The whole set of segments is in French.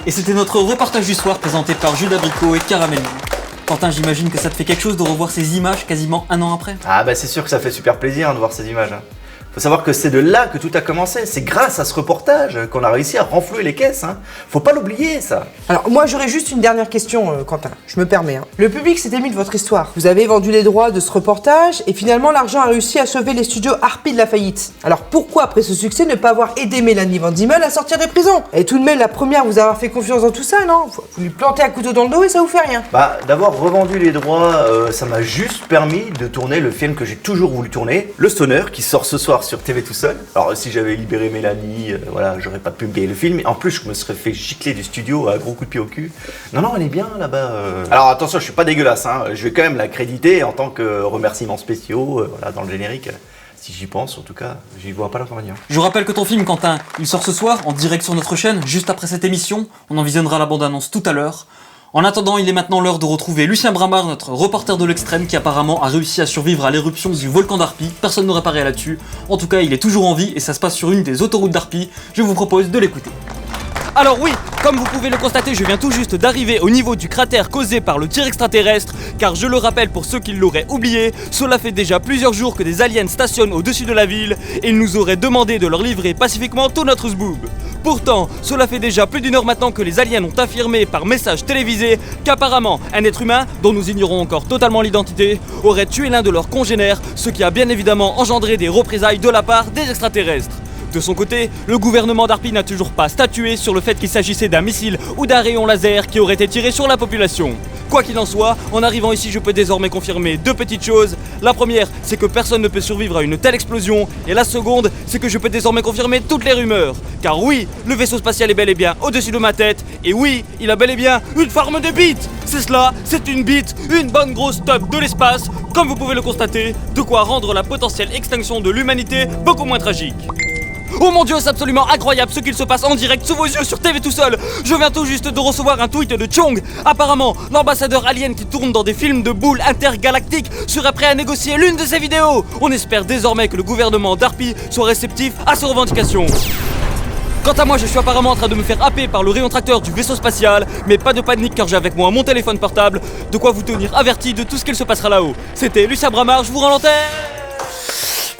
Et c'était notre reportage du soir présenté par Jules Abricot et Caramel. Quentin, j'imagine que ça te fait quelque chose de revoir ces images quasiment un an après. Ah bah c'est sûr que ça fait super plaisir de voir ces images. Faut savoir que c'est de là que tout a commencé. C'est grâce à ce reportage qu'on a réussi à renflouer les caisses. Faut pas l'oublier, ça. Alors moi j'aurais juste une dernière question, Quentin, je me permets. Le public s'est ému de votre histoire. Vous avez vendu les droits de ce reportage et finalement l'argent a réussi à sauver les studios Harpy de la faillite. Alors pourquoi après ce succès ne pas avoir aidé Mélanie Van Diemel à sortir des prisons? Elle est tout de même la première à vous avoir fait confiance dans tout ça, non? Vous lui plantez un couteau dans le dos et ça vous fait rien. Bah d'avoir revendu les droits, ça m'a juste permis de tourner le film que j'ai toujours voulu tourner, Le Stoner, qui sort ce soir sur TV tout seul. Alors si j'avais libéré Mélanie, voilà, j'aurais pas publié le film. En plus, je me serais fait gicler du studio à gros coups de pied au cul. Non, elle est bien là-bas. Alors attention, je suis pas dégueulasse, je vais quand même la créditer en tant que remerciements spéciaux, voilà, dans le générique. Si j'y pense, en tout cas, j'y vois pas l'inconvénient. Je rappelle que ton film, Quentin, il sort ce soir en direct sur notre chaîne, juste après cette émission. On en visionnera la bande-annonce tout à l'heure. En attendant, il est maintenant l'heure de retrouver Lucien Bramard, notre reporter de l'extrême, qui apparemment a réussi à survivre à l'éruption du volcan d'Harpy. Personne n'aurait parié là-dessus. En tout cas, il est toujours en vie et ça se passe sur une des autoroutes d'Harpy. Je vous propose de l'écouter. Alors oui, comme vous pouvez le constater, je viens tout juste d'arriver au niveau du cratère causé par le tir extraterrestre, car je le rappelle pour ceux qui l'auraient oublié, cela fait déjà plusieurs jours que des aliens stationnent au-dessus de la ville et ils nous auraient demandé de leur livrer pacifiquement tout notre zboob. Pourtant, cela fait déjà plus d'une heure maintenant que les aliens ont affirmé par message télévisé qu'apparemment un être humain, dont nous ignorons encore totalement l'identité, aurait tué l'un de leurs congénères, ce qui a bien évidemment engendré des représailles de la part des extraterrestres. De son côté, le gouvernement d'Harpy n'a toujours pas statué sur le fait qu'il s'agissait d'un missile ou d'un rayon laser qui aurait été tiré sur la population. Quoi qu'il en soit, en arrivant ici, je peux désormais confirmer deux petites choses. La première, c'est que personne ne peut survivre à une telle explosion. Et la seconde, c'est que je peux désormais confirmer toutes les rumeurs. Car oui, le vaisseau spatial est bel et bien au-dessus de ma tête. Et oui, il a bel et bien une forme de bite. C'est cela, c'est une bite, une bonne grosse top de l'espace. Comme vous pouvez le constater, de quoi rendre la potentielle extinction de l'humanité beaucoup moins tragique. Oh mon dieu, c'est absolument incroyable ce qu'il se passe en direct sous vos yeux sur TV tout seul. Je viens tout juste de recevoir un tweet de Chong. Apparemment, l'ambassadeur alien qui tourne dans des films de boules intergalactiques serait prêt à négocier l'une de ses vidéos. On espère désormais que le gouvernement d'Harpy soit réceptif à ces revendications. Quant à moi, je suis apparemment en train de me faire happer par le rayon tracteur du vaisseau spatial, mais pas de panique car j'ai avec moi mon téléphone portable, de quoi vous tenir averti de tout ce qu'il se passera là-haut. C'était Lucien Bramard, je vous rends l'antenne.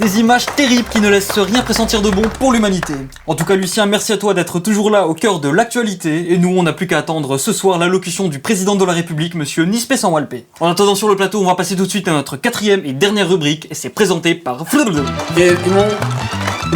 Des images terribles qui ne laissent rien pressentir de bon pour l'humanité. En tout cas Lucien, merci à toi d'être toujours là au cœur de l'actualité, et nous on n'a plus qu'à attendre ce soir l'allocution du président de la République, monsieur Nispé Sanwalpé. En attendant sur le plateau, on va passer tout de suite à notre quatrième et dernière rubrique, et c'est présenté par Et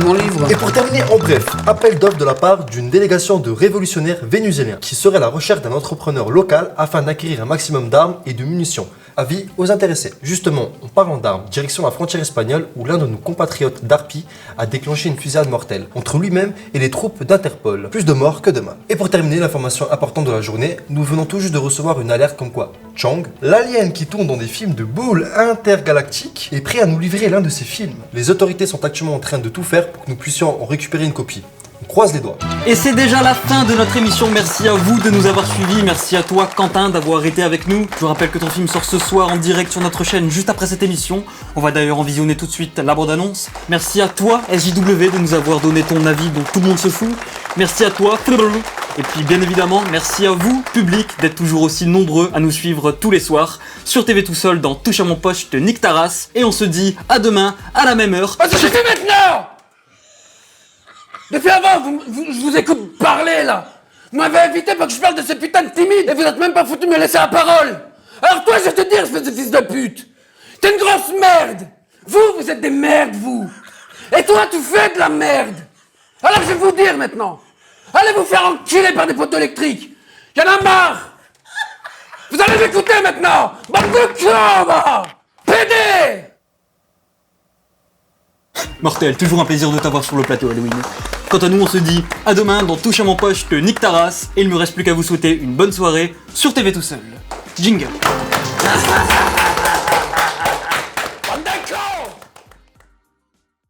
mon livre. Et pour terminer en bref, appel d'offres de la part d'une délégation de révolutionnaires vénézuéliens qui serait à la recherche d'un entrepreneur local afin d'acquérir un maximum d'armes et de munitions. Avis aux intéressés. Justement, en parlant d'armes, direction la frontière espagnole où l'un de nos compatriotes d'Harpy a déclenché une fusillade mortelle entre lui-même et les troupes d'Interpol. Plus de morts que de mal. Et pour terminer, l'information importante de la journée, nous venons tout juste de recevoir une alerte comme quoi Chong, l'alien qui tourne dans des films de boules intergalactiques, est prêt à nous livrer l'un de ses films. Les autorités sont actuellement en train de tout faire pour que nous puissions en récupérer une copie. On croise les doigts. Et c'est déjà la fin de notre émission, merci à vous de nous avoir suivis, merci à toi Quentin d'avoir été avec nous. Je vous rappelle que ton film sort ce soir en direct sur notre chaîne juste après cette émission. On va d'ailleurs en visionner tout de suite la bande-annonce. Merci à toi SJW de nous avoir donné ton avis dont tout le monde se fout. Merci à toi. Et puis bien évidemment, merci à vous, public, d'être toujours aussi nombreux à nous suivre tous les soirs sur TV tout seul dans Touche à mon poche, je te nique ta race. Et on se dit à demain, à la même heure. Ah, c'est fait maintenant! Depuis avant, je vous écoute parler là. Vous m'avez invité pour que je parle de ces putains de timides et vous êtes même pas foutu de me laisser la parole. Alors toi, je vais te dire, espèce de fils de pute, t'es une grosse merde. Vous êtes des merdes, vous. Et toi, tu fais de la merde. Alors je vais vous dire maintenant, allez vous faire enculer par des poteaux électriques. Y'en a marre. Vous allez m'écouter maintenant. Bande de cons, va. PD. Mortel, toujours un plaisir de t'avoir sur le plateau Halloween. Quant à nous, on se dit à demain dans Touche à mon poche, je te nique ta race. Et il me reste plus qu'à vous souhaiter une bonne soirée sur TV tout seul. Jingle.